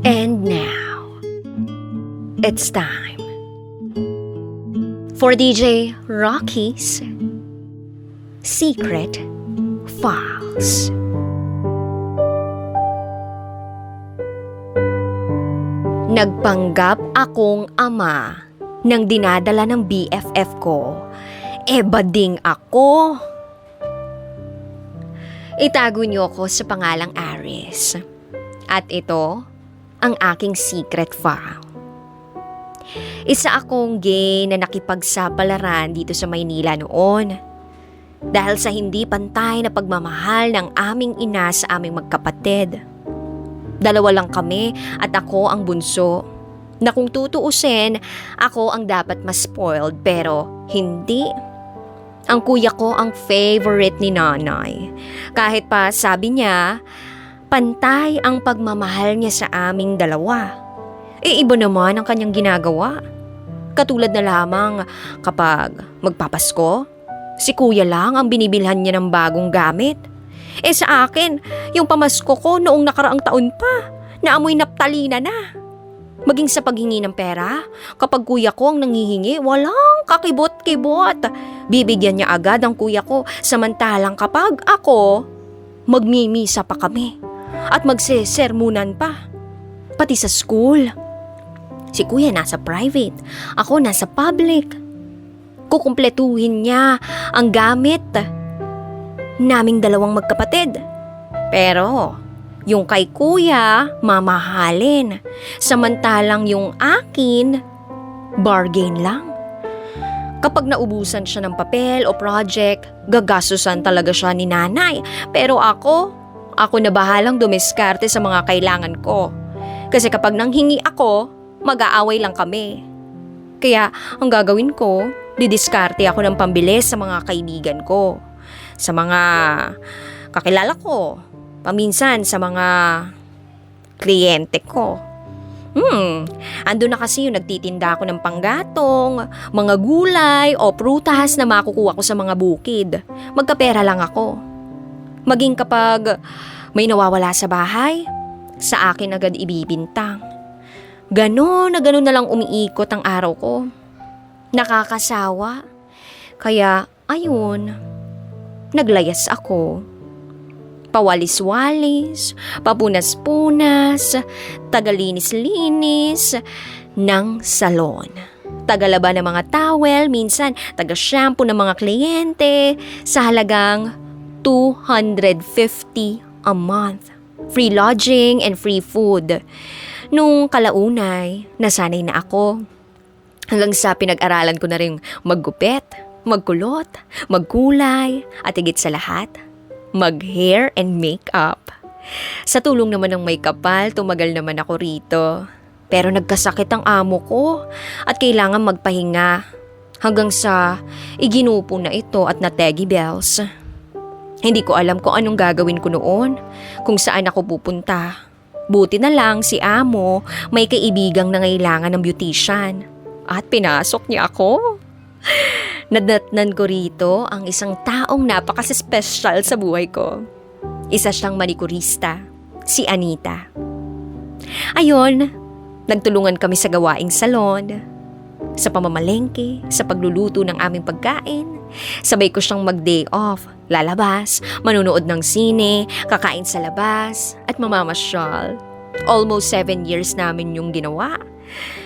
And now, it's time for DJ Rocky's Secret Files. Nagpanggap akong ama nang dinadala ng BFF ko. Bading ako. Itago niyo ako sa pangalang Aris. At ito ang aking secret file. Isa akong gay na nakipagsapalaran dito sa Maynila noon. Dahil sa hindi pantay na pagmamahal ng aming ina sa aming magkapatid. Dalawa lang kami at ako ang bunso. Na kung tutuusin, ako ang dapat mas spoiled pero hindi. Ang kuya ko ang favorite ni nanay. Kahit pa sabi niya, pantay ang pagmamahal niya sa aming dalawa. Iba naman ang kanyang ginagawa. Katulad na lamang kapag magpapasko, si kuya lang ang binibilhan niya ng bagong gamit. Sa akin, yung pamasko ko noong nakaraang taon pa, naamoy naptalina na. Maging sa paghingi ng pera, kapag kuya ko ang nangihingi, walang kakibot-kibot. Bibigyan niya agad ang kuya ko, samantalang kapag ako, magmimisa pa kami. At magsesermunan pa. Pati sa school. Si kuya nasa private, ako nasa public. Kukumpletuhin niya ang gamit naming dalawang magkapatid. Pero, yung kay kuya, mamahalin. Samantalang yung akin, bargain lang. Kapag naubusan siya ng papel o project, gagasusan talaga siya ni nanay. Pero ako na bahalang dumiskarte sa mga kailangan ko. Kasi kapag nanghingi ako, mag-aaway lang kami. Kaya, ang gagawin ko, didiskarte ako ng pambili sa mga kaibigan ko. Sa mga kakilala ko, paminsan sa mga kliyente ko. Ando na kasi yung nagtitinda ako ng panggatong, mga gulay o prutas na makukuha ko sa mga bukid. Magkapera lang ako. Maging kapag may nawawala sa bahay, sa akin agad ibibintang. Ganon na lang umiikot ang araw ko. Nakakasawa. Kaya, ayun, naglayas ako. Pawalis-walis, papunas-punas, tagalinis-linis ng salon. Tagalaba ng mga towel, minsan taga-shampoo ng mga kliyente sa halagang 250 a month. Free lodging and free food. Nung kalaunay, nasanay na ako. Hanggang sa pinag-aralan ko na rin maggupit, magkulot, magkulay, at higit sa lahat, mag-hair and makeup. Sa tulong naman ng may kapal, tumagal naman ako rito. Pero nagkasakit ang amo ko at kailangan magpahinga hanggang sa iginupo na ito at na-teggy bells. Hindi ko alam kung anong gagawin ko noon, kung saan ako pupunta. Buti na lang si amo may kaibigang nangailangan ng beautician at pinasok niya ako. Nadatnan ko rito ang isang taong napaka-special sa buhay ko. Isa siyang manikurista, si Anita. Ayon, nagtulungan kami sa gawaing salon, sa pamamalengke, sa pagluluto ng aming pagkain. Sabay ko siyang mag-day off, lalabas, manunood ng sine, kakain sa labas, at mamamasyal. Almost 7 years namin yung ginawa.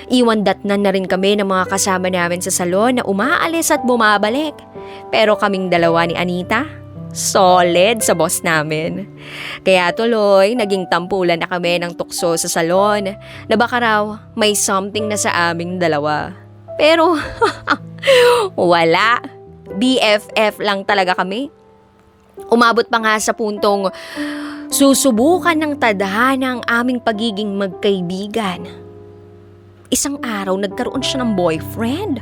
Iwan-datnan na rin kami ng mga kasama namin sa salon na umaalis at bumabalik. Pero kaming dalawa ni Anita, solid sa boss namin. Kaya tuloy, naging tampulan na kami ng tukso sa salon na baka raw may something na sa aming dalawa. Pero, wala. BFF lang talaga kami. Umabot pa nga sa puntong susubukan ng tadhana ang aming pagiging magkaibigan. Isang araw nagkaroon siya ng boyfriend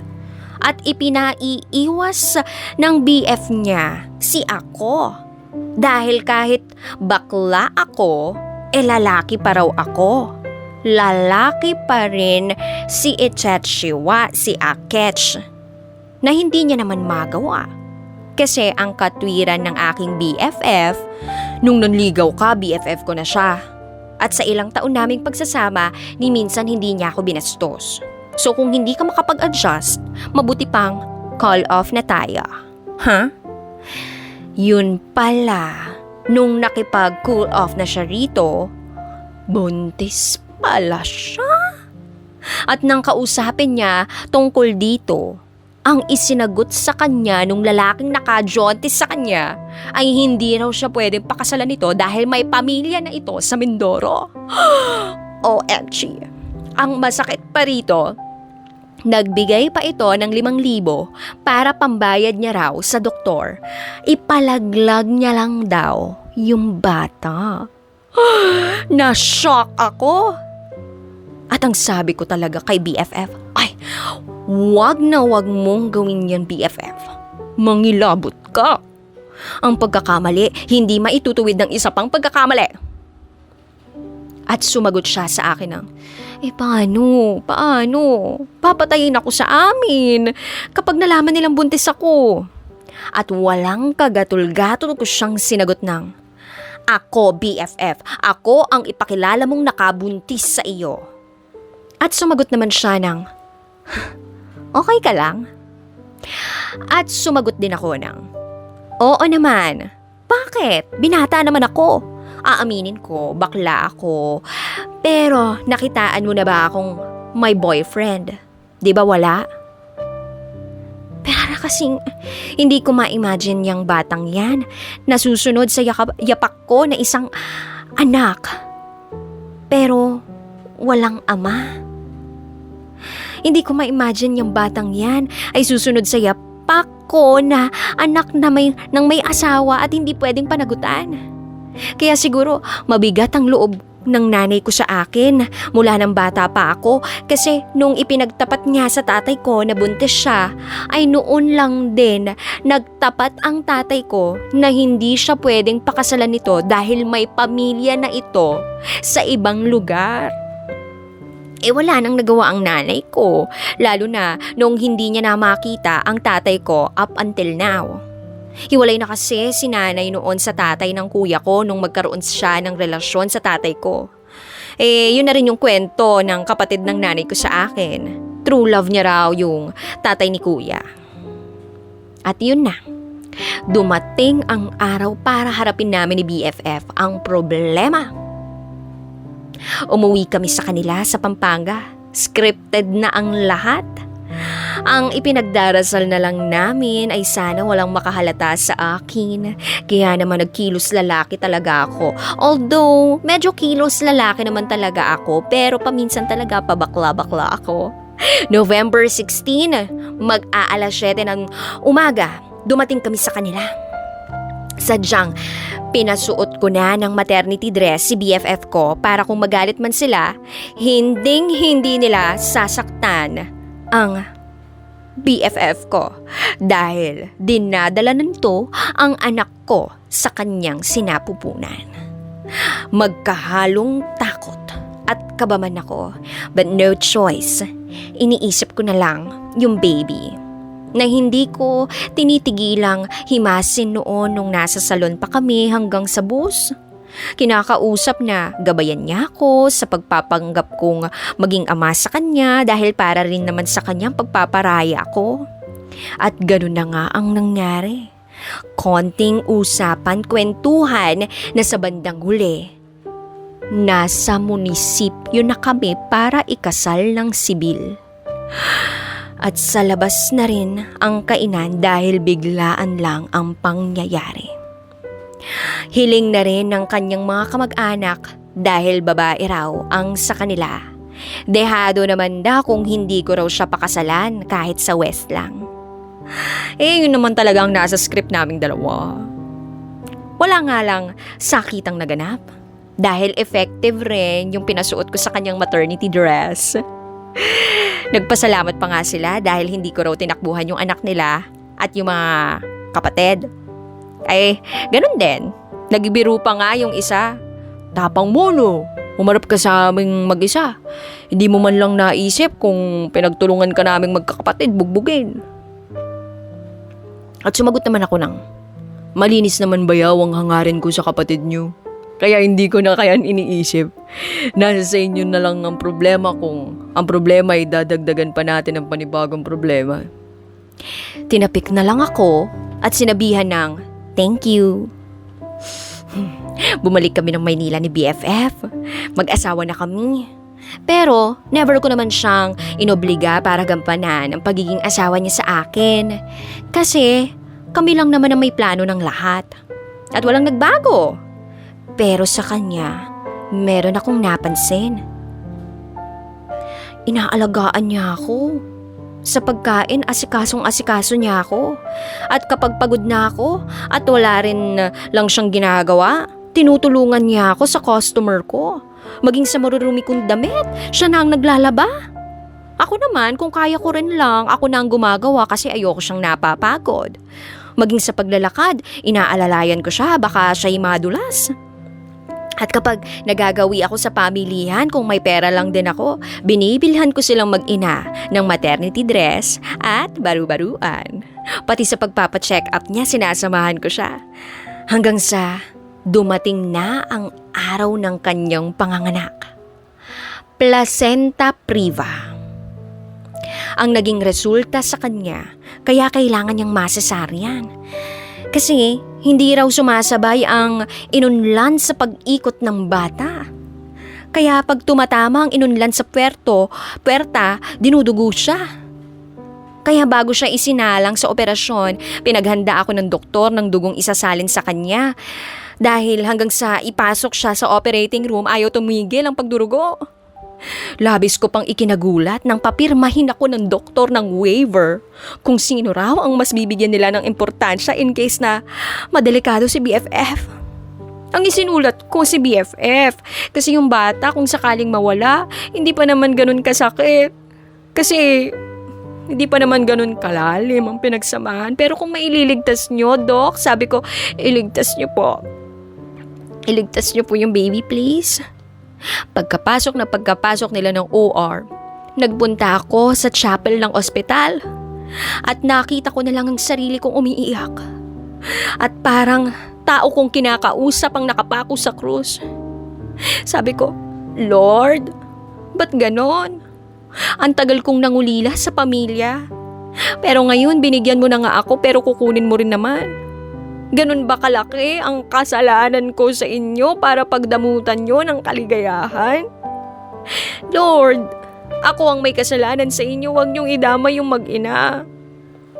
at ipinaiiwas ng BF niya si ako. Dahil kahit bakla ako, lalaki pa raw ako. Lalaki pa rin si Echetchiwa, si Akech, na hindi niya naman magawa. Kasi ang katwiran ng aking BFF, Nung nanligaw ka, BFF ko na siya. At sa ilang taon naming pagsasama, ni minsan hindi niya ako binastos. So kung hindi ka makapag-adjust, mabuti pang call off na tayo. Yun pala, nung nakipag-cool off na siya rito, buntis pala siya. At nang kausapin niya tungkol dito, ang isinagot sa kanya nung lalaking nakajontis sa kanya ay hindi raw siya pwedeng pakasalan nito dahil may pamilya na ito sa Mindoro. OMG. Ang masakit pa rito, nagbigay pa ito ng 5,000 para pambayad niya raw sa doktor. Ipalaglag niya lang daw yung bata. Na-shock ako. At ang sabi ko talaga kay BFF, ay, wag na wag mong gawin yan, BFF. Mangilabot ka. Ang pagkakamali, hindi maitutuwid ng isa pang pagkakamali. At sumagot siya sa akin ng, paano? Papatayin ako sa amin kapag nalaman nilang buntis ako. At walang kagatol-gatol ko siyang sinagot ng, ako, BFF, ako ang ipakilala mong nakabuntis sa iyo. At sumagot naman siya ng, okay ka lang? At sumagot din ako ng, oo naman. Bakit? Binata naman ako. Aaminin ko, bakla ako. Pero nakitaan mo na ba akong my boyfriend? Di ba wala? Pero kasing hindi ko ma-imagine yung batang yan na susunod sa yapak ko na isang anak. Pero walang ama. Hindi ko ma-imagine yung batang yan ay susunod sa yapak ko na anak na ng may asawa at hindi pwedeng panagutan. Kaya siguro mabigat ang loob ng nanay ko sa akin mula ng bata pa ako kasi nung ipinagtapat niya sa tatay ko na buntis siya ay noon lang din nagtapat ang tatay ko na hindi siya pwedeng pakasalan nito dahil may pamilya na ito sa ibang lugar. Wala nang nagawa ang nanay ko, lalo na nung hindi niya na makita ang tatay ko up until now. Hiwalay na kasi si nanay noon sa tatay ng kuya ko nung magkaroon siya ng relasyon sa tatay ko. Yun na rin yung kwento ng kapatid ng nanay ko sa akin. True love niya raw yung tatay ni kuya. At yun na, dumating ang araw para harapin namin ni BFF ang problema. Umuwi kami sa kanila sa Pampanga. Scripted na ang lahat. Ang ipinagdarasal na lang namin ay sana walang makahalata sa akin. Kaya naman nagkilos lalaki talaga ako. Although, medyo kilos lalaki naman talaga ako, pero paminsan talaga pabakla-bakla ako. November 16, mag-aalas 7 ng umaga, dumating kami sa kanila. Sadyang, pinasuot ko na ng maternity dress si BFF ko para kung magalit man sila, hindi nila sasaktan ang BFF ko dahil dinadala nito ang anak ko sa kanyang sinapupunan. Magkahalong takot at kabaman ako, but no choice. Iniisip ko na lang yung baby na hindi ko tinitigilang himasin noon nung nasa salon pa kami hanggang sa bus. Kinakausap na gabayan niya ako sa pagpapanggap kong maging ama sa kanya dahil para rin naman sa kanyang pagpaparaya ko. At ganun na nga ang nangyari. Konting usapan, kwentuhan na sa bandang huli. Nasa munisipyo na kami para ikasal ng sibil. At sa labas na rin ang kainan dahil biglaan lang ang pangyayari. Hiling na rin ng kanyang mga kamag-anak dahil babae raw ang sa kanila. Dehado naman daw kung hindi ko raw siya pakasalan kahit sa West lang. Yun naman talagang nasa script naming dalawa. Wala nga lang sakitang naganap dahil effective rin yung pinasuot ko sa kanyang maternity dress. Nagpasalamat pa nga sila dahil hindi ko raw tinakbuhan yung anak nila at yung mga kapatid. Ganun din. Nagbiro pa nga yung isa. Tapang mo no, umarap ka sa aming mag-isa. Hindi mo man lang naisip kung pinagtulungan ka naming magkakapatid, bugbugin. At sumagot naman ako ng, Malinis naman bayaw ang hangarin ko sa kapatid niyo. Kaya hindi ko na kayan iniisip. Nasa sa inyo na lang ang problema kung ang problema ay dadagdagan pa natin ng panibagong problema. Tinapik na lang ako at sinabihan ng thank you. Bumalik kami ng Maynila ni BFF. Mag-asawa na kami. Pero never ko naman siyang inobliga para gampanan ang pagiging asawa niya sa akin. Kasi kami lang naman ang may plano ng lahat. At walang nagbago. Pero sa kanya, meron akong napansin. Inaalagaan niya ako. Sa pagkain, asikasong-asikaso niya ako. At kapag pagod na ako at wala rin lang siyang ginagawa, tinutulungan niya ako sa customer ko. Maging sa marurumi kong damit, siya na ang naglalaba. Ako naman, kung kaya ko rin lang, ako na ang gumagawa kasi ayoko siyang napapagod. Maging sa paglalakad, inaalalayan ko siya, baka siya'y madulas. At kapag nagagawi ako sa pamilihan, kung may pera lang din ako, binibilhan ko silang mag-ina ng maternity dress at baru-baruan. Pati sa pagpapacheck up niya, sinasamahan ko siya. Hanggang sa dumating na ang araw ng kanyang panganganak. Placenta priva. Ang naging resulta sa kanya, kaya kailangan niyang masesaryan. Kasi hindi raw sumasabay ang inunlan sa pag-ikot ng bata. Kaya pag tumatama ang inunlan sa puwerta, dinudugo siya. Kaya bago siya isinalang sa operasyon, pinaghanda ako ng doktor ng dugong isasalin sa kanya. Dahil hanggang sa ipasok siya sa operating room, ayaw tumigil ang pagdurugo. Labis ko pang ikinagulat nang papirmahin ako ng doktor ng waiver kung sino raw ang mas bibigyan nila ng importansya in case na madelikado si BFF. Ang isinulat ko si BFF kasi yung bata kung sakaling mawala, hindi pa naman ganun kasakit. Kasi hindi pa naman ganun kalalim ang pinagsamahan. Pero kung maililigtas nyo, Doc, sabi ko, iligtas nyo po. Iligtas nyo po yung baby, please. Pagkapasok nila ng OR, nagpunta ako sa chapel ng ospital at nakita ko na lang ang sarili kong umiiyak. At parang tao kong kinakausap ang nakapako sa krus. Sabi ko, Lord, ba't ganon? Ang tagal kong nangulila sa pamilya. Pero ngayon binigyan mo na nga ako pero kukunin mo rin naman. Ganun ba kalaki ang kasalanan ko sa inyo para pagdamutan nyo ng kaligayahan? Lord, ako ang may kasalanan sa inyo, huwag niyong idama yung mag-ina.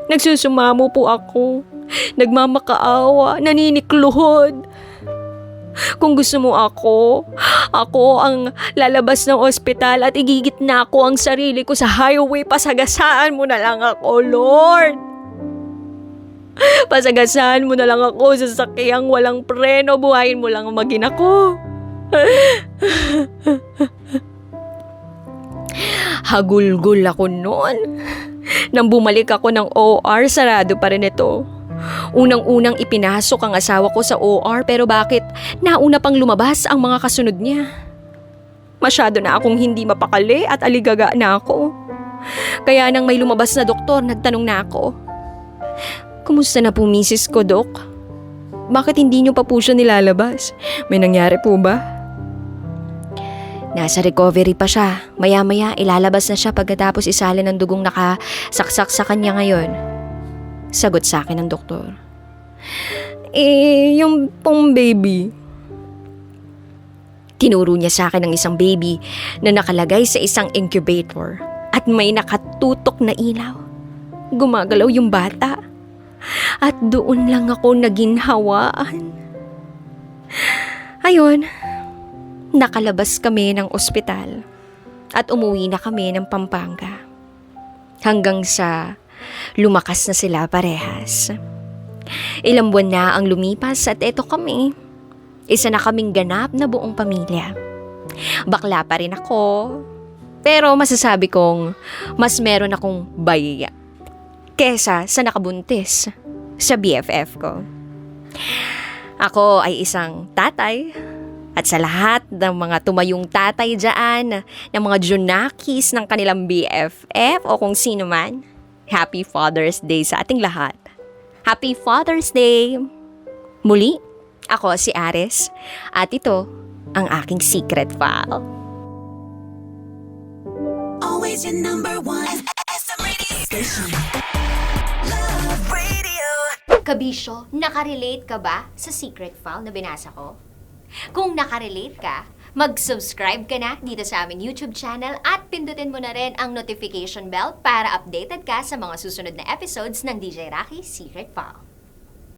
Nagsusumamo po ako, nagmamakaawa, naninikluhod. Kung gusto mo ako ang lalabas ng ospital at igigitna ko ang sarili ko sa highway, pasagasaan mo na lang ako, Lord. Pasagasaan mo na lang ako sa sasakyang walang preno, buhayin mo lang ang mag-ina ko. Hagulgul ako noon. Nang bumalik ako ng OR, sarado pa rin ito. Unang-unang ipinasok ang asawa ko sa OR pero bakit nauna pang lumabas ang mga kasunod niya? Masyado na akong hindi mapakali at aligaga na ako. Kaya nang may lumabas na doktor, nagtanong na ako. Kumusta na po misis ko, Dok? Bakit hindi niyo pa po siya nilalabas? May nangyari po ba? Nasa recovery pa siya. Maya-maya ilalabas na siya pagkatapos isalin ng dugong nakasaksak sa kanya ngayon. Sagot sa akin ng doktor. Yung pong baby. Tinuro niya sa akin ng isang baby na nakalagay sa isang incubator at may nakatutok na ilaw. Gumagalaw yung bata. At doon lang ako naginhawaan. Ayun, nakalabas kami ng ospital at umuwi na kami ng Pampanga. Hanggang sa lumakas na sila parehas. Ilang buwan na ang lumipas at eto kami. Isa na kaming ganap na buong pamilya. Bakla pa rin ako. Pero masasabi kong mas meron akong baya kesa sa nakabuntis sa BFF ko. Ako ay isang tatay at sa lahat ng mga tumayong tatay dyan, ng mga junakis ng kanilang BFF o kung sino man, Happy Father's Day sa ating lahat. Happy Father's Day! Muli, ako si Ares at ito ang aking secret file. Always your number one. SM Radio Station. Love Radio. Kabisyo, nakarelate ka ba sa secret file na binasa ko? Kung nakarelate ka, mag-subscribe ka na dito sa aming YouTube channel at pindutin mo na rin ang notification bell para updated ka sa mga susunod na episodes ng DJ Rocky Secret File.